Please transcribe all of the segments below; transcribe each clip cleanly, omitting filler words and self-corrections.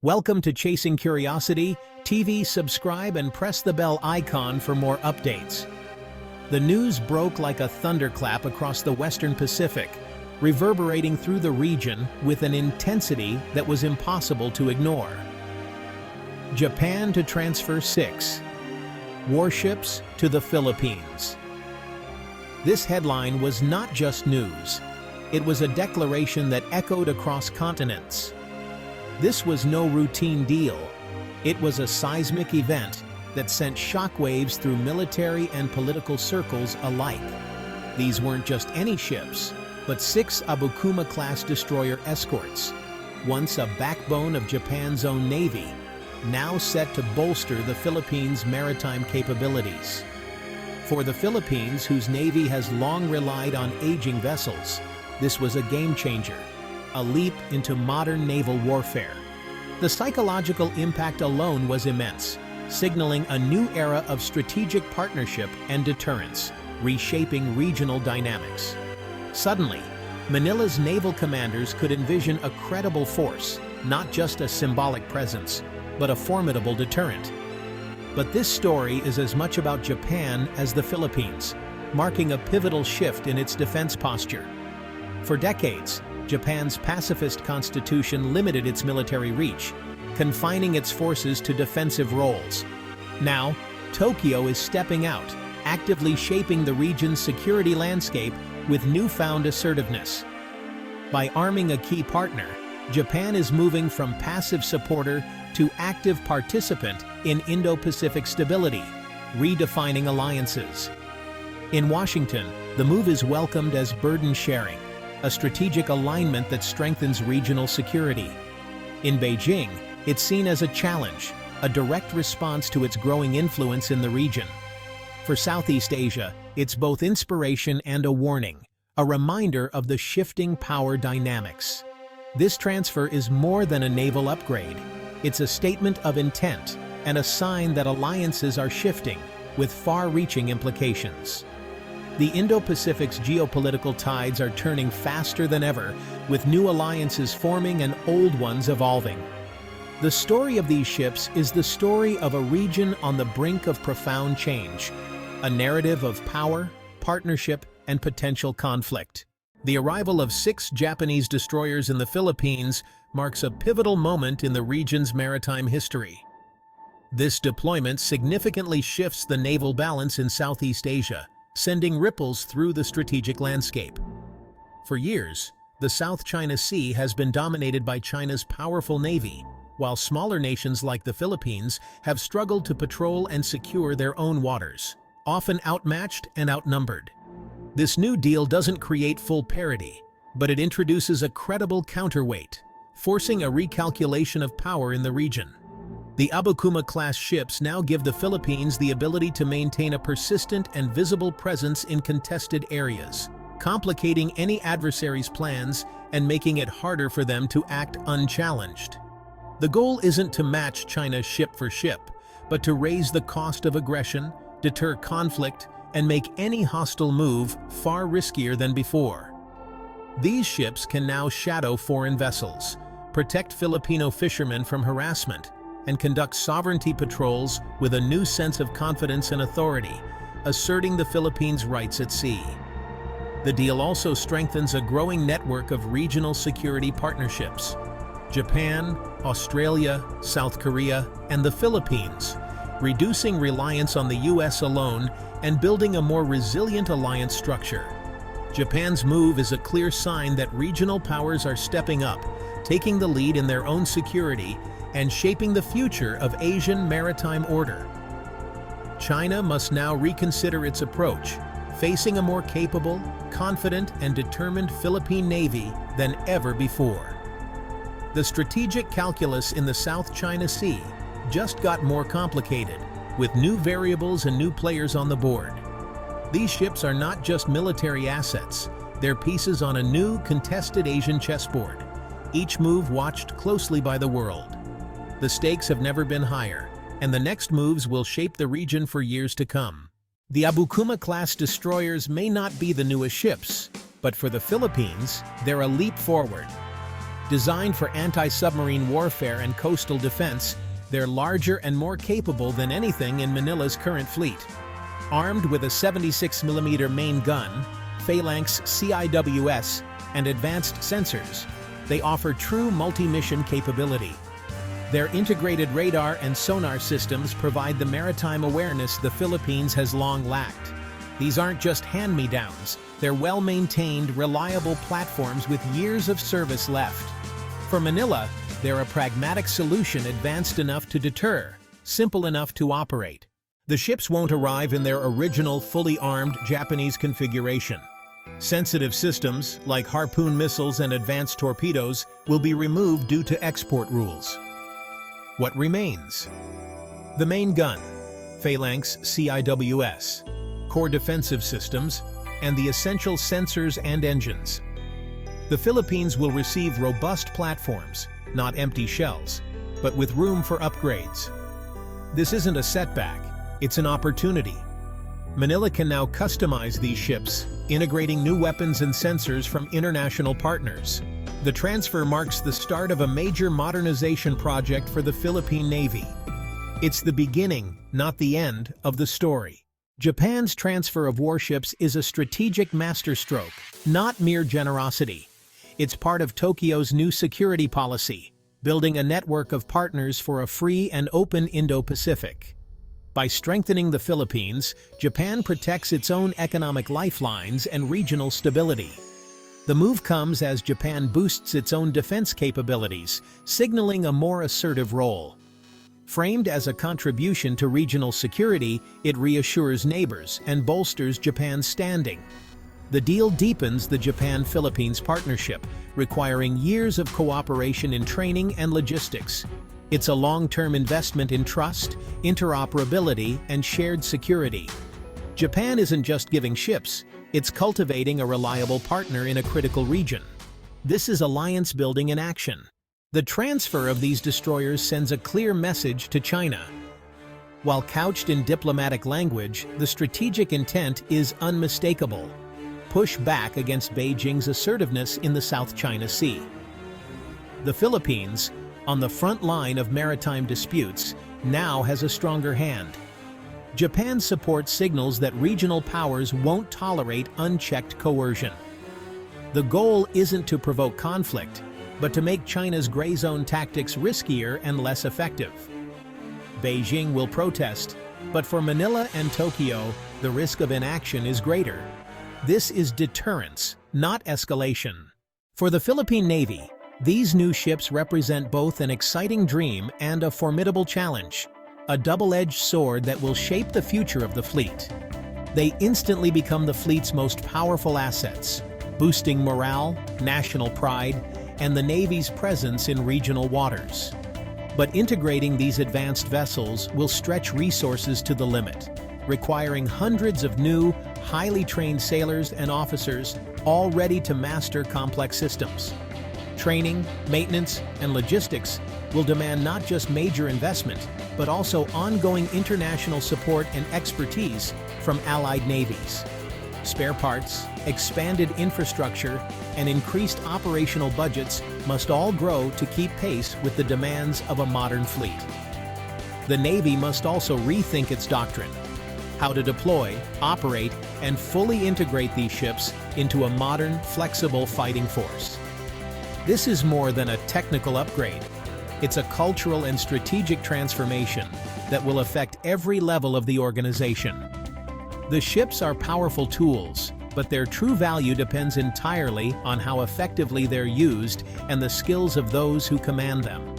Welcome to Chasing Curiosity TV. Subscribe and press the bell icon for more updates. The news broke like a thunderclap across the Western Pacific, reverberating through the region with an intensity that was impossible to ignore. Japan to transfer 6 warships to the Philippines. This headline was not just news. It was a declaration that echoed across continents. This was no routine deal. It was a seismic event that sent shockwaves through military and political circles alike. These weren't just any ships, but 6 Abukuma-class destroyer escorts, once a backbone of Japan's own navy, now set to bolster the Philippines' maritime capabilities. For the Philippines, whose navy has long relied on aging vessels, this was a game-changer, a leap into modern naval warfare. The psychological impact alone was immense, signaling a new era of strategic partnership and deterrence, reshaping regional dynamics. Suddenly, Manila's naval commanders could envision a credible force, not just a symbolic presence, but a formidable deterrent. But this story is as much about Japan as the Philippines, marking a pivotal shift in its defense posture. For decades, Japan's pacifist constitution limited its military reach, confining its forces to defensive roles. Now, Tokyo is stepping out, actively shaping the region's security landscape with newfound assertiveness. By arming a key partner, Japan is moving from passive supporter to active participant in Indo-Pacific stability, redefining alliances. In Washington, the move is welcomed as burden sharing, a strategic alignment that strengthens regional security. In Beijing, it's seen as a challenge, a direct response to its growing influence in the region. For Southeast Asia, it's both inspiration and a warning, a reminder of the shifting power dynamics. This transfer is more than a naval upgrade. It's a statement of intent and a sign that alliances are shifting, with far-reaching implications. The Indo-Pacific's geopolitical tides are turning faster than ever, with new alliances forming and old ones evolving. The story of these ships is the story of a region on the brink of profound change, a narrative of power, partnership, and potential conflict. The arrival of 6 Japanese destroyers in the Philippines marks a pivotal moment in the region's maritime history. This deployment significantly shifts the naval balance in Southeast Asia, sending ripples through the strategic landscape. For years, the South China Sea has been dominated by China's powerful navy, while smaller nations like the Philippines have struggled to patrol and secure their own waters, often outmatched and outnumbered. This new deal doesn't create full parity, but it introduces a credible counterweight, forcing a recalculation of power in the region. The Abukuma-class ships now give the Philippines the ability to maintain a persistent and visible presence in contested areas, complicating any adversary's plans and making it harder for them to act unchallenged. The goal isn't to match China's ship for ship, but to raise the cost of aggression, deter conflict, and make any hostile move far riskier than before. These ships can now shadow foreign vessels, protect Filipino fishermen from harassment, and conduct sovereignty patrols with a new sense of confidence and authority, asserting the Philippines' rights at sea. The deal also strengthens a growing network of regional security partnerships. Japan, Australia, South Korea, and the Philippines, reducing reliance on the US alone and building a more resilient alliance structure. Japan's move is a clear sign that regional powers are stepping up, taking the lead in their own security and shaping the future of Asian maritime order. China must now reconsider its approach, facing a more capable, confident, and determined Philippine Navy than ever before. The strategic calculus in the South China Sea just got more complicated, with new variables and new players on the board. These ships are not just military assets, they're pieces on a new, contested Asian chessboard, each move watched closely by the world. The stakes have never been higher, and the next moves will shape the region for years to come. The Abukuma-class destroyers may not be the newest ships, but for the Philippines, they're a leap forward. Designed for anti-submarine warfare and coastal defense, they're larger and more capable than anything in Manila's current fleet. Armed with a 76mm main gun, Phalanx CIWS, and advanced sensors, they offer true multi-mission capability. Their integrated radar and sonar systems provide the maritime awareness the Philippines has long lacked. These aren't just hand-me-downs, they're well-maintained, reliable platforms with years of service left. For Manila, they're a pragmatic solution advanced enough to deter, simple enough to operate. The ships won't arrive in their original, fully armed Japanese configuration. Sensitive systems, like Harpoon missiles and advanced torpedoes, will be removed due to export rules. What remains? The main gun, Phalanx CIWS, core defensive systems, and the essential sensors and engines. The Philippines will receive robust platforms, not empty shells, but with room for upgrades. This isn't a setback, it's an opportunity. Manila can now customize these ships, integrating new weapons and sensors from international partners. The transfer marks the start of a major modernization project for the Philippine Navy. It's the beginning, not the end, of the story. Japan's transfer of warships is a strategic masterstroke, not mere generosity. It's part of Tokyo's new security policy, building a network of partners for a free and open Indo-Pacific. By strengthening the Philippines, Japan protects its own economic lifelines and regional stability. The move comes as Japan boosts its own defense capabilities, signaling a more assertive role. Framed as a contribution to regional security, it reassures neighbors and bolsters Japan's standing. The deal deepens the Japan-Philippines partnership, requiring years of cooperation in training and logistics. It's a long-term investment in trust, interoperability, and shared security. Japan isn't just giving ships, it's cultivating a reliable partner in a critical region. This is alliance building in action. The transfer of these destroyers sends a clear message to China. While couched in diplomatic language, the strategic intent is unmistakable. Push back against Beijing's assertiveness in the South China Sea. The Philippines, on the front line of maritime disputes, now has a stronger hand. Japan's support signals that regional powers won't tolerate unchecked coercion. The goal isn't to provoke conflict, but to make China's gray zone tactics riskier and less effective. Beijing will protest, but for Manila and Tokyo, the risk of inaction is greater. This is deterrence, not escalation. For the Philippine Navy, these new ships represent both an exciting dream and a formidable challenge, a double-edged sword that will shape the future of the fleet. They instantly become the fleet's most powerful assets, boosting morale, national pride, and the Navy's presence in regional waters. But integrating these advanced vessels will stretch resources to the limit, requiring hundreds of new, highly trained sailors and officers all ready to master complex systems. Training, maintenance, and logistics will demand not just major investment, but also ongoing international support and expertise from allied navies. Spare parts, expanded infrastructure, and increased operational budgets must all grow to keep pace with the demands of a modern fleet. The Navy must also rethink its doctrine, how to deploy, operate, and fully integrate these ships into a modern, flexible fighting force. This is more than a technical upgrade. It's a cultural and strategic transformation that will affect every level of the organization. The ships are powerful tools, but their true value depends entirely on how effectively they're used and the skills of those who command them.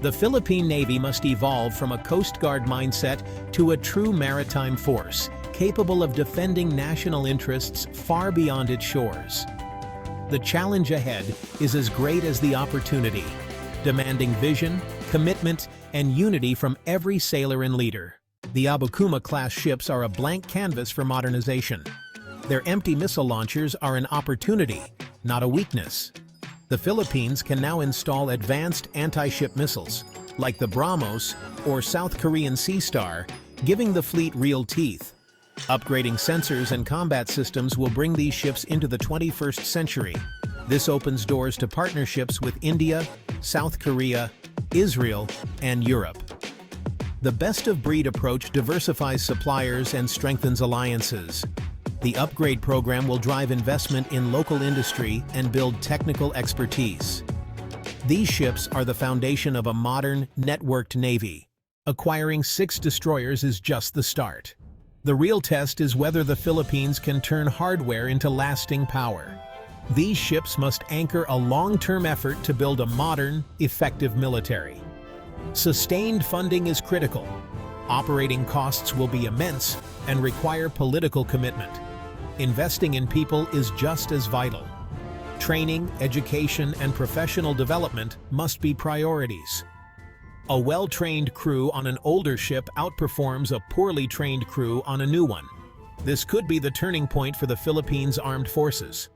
The Philippine Navy must evolve from a Coast Guard mindset to a true maritime force, capable of defending national interests far beyond its shores. The challenge ahead is as great as the opportunity, demanding vision, commitment, and unity from every sailor and leader. The Abukuma-class ships are a blank canvas for modernization. Their empty missile launchers are an opportunity, not a weakness. The Philippines can now install advanced anti-ship missiles, like the BrahMos or South Korean Sea Star, giving the fleet real teeth. Upgrading sensors and combat systems will bring these ships into the 21st century. This opens doors to partnerships with India, South Korea, Israel, and Europe. The best-of-breed approach diversifies suppliers and strengthens alliances. The upgrade program will drive investment in local industry and build technical expertise. These ships are the foundation of a modern, networked navy. Acquiring 6 destroyers is just the start. The real test is whether the Philippines can turn hardware into lasting power. These ships must anchor a long-term effort to build a modern, effective military. Sustained funding is critical. Operating costs will be immense and require political commitment. Investing in people is just as vital. Training, education, and professional development must be priorities. A well-trained crew on an older ship outperforms a poorly trained crew on a new one. This could be the turning point for the Philippines Armed Forces.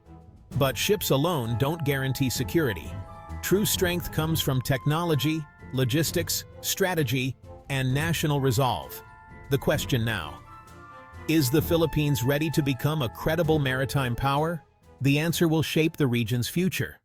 But ships alone don't guarantee security. True strength comes from technology, logistics, strategy, and national resolve. The question now: is the Philippines ready to become a credible maritime power? The answer will shape the region's future.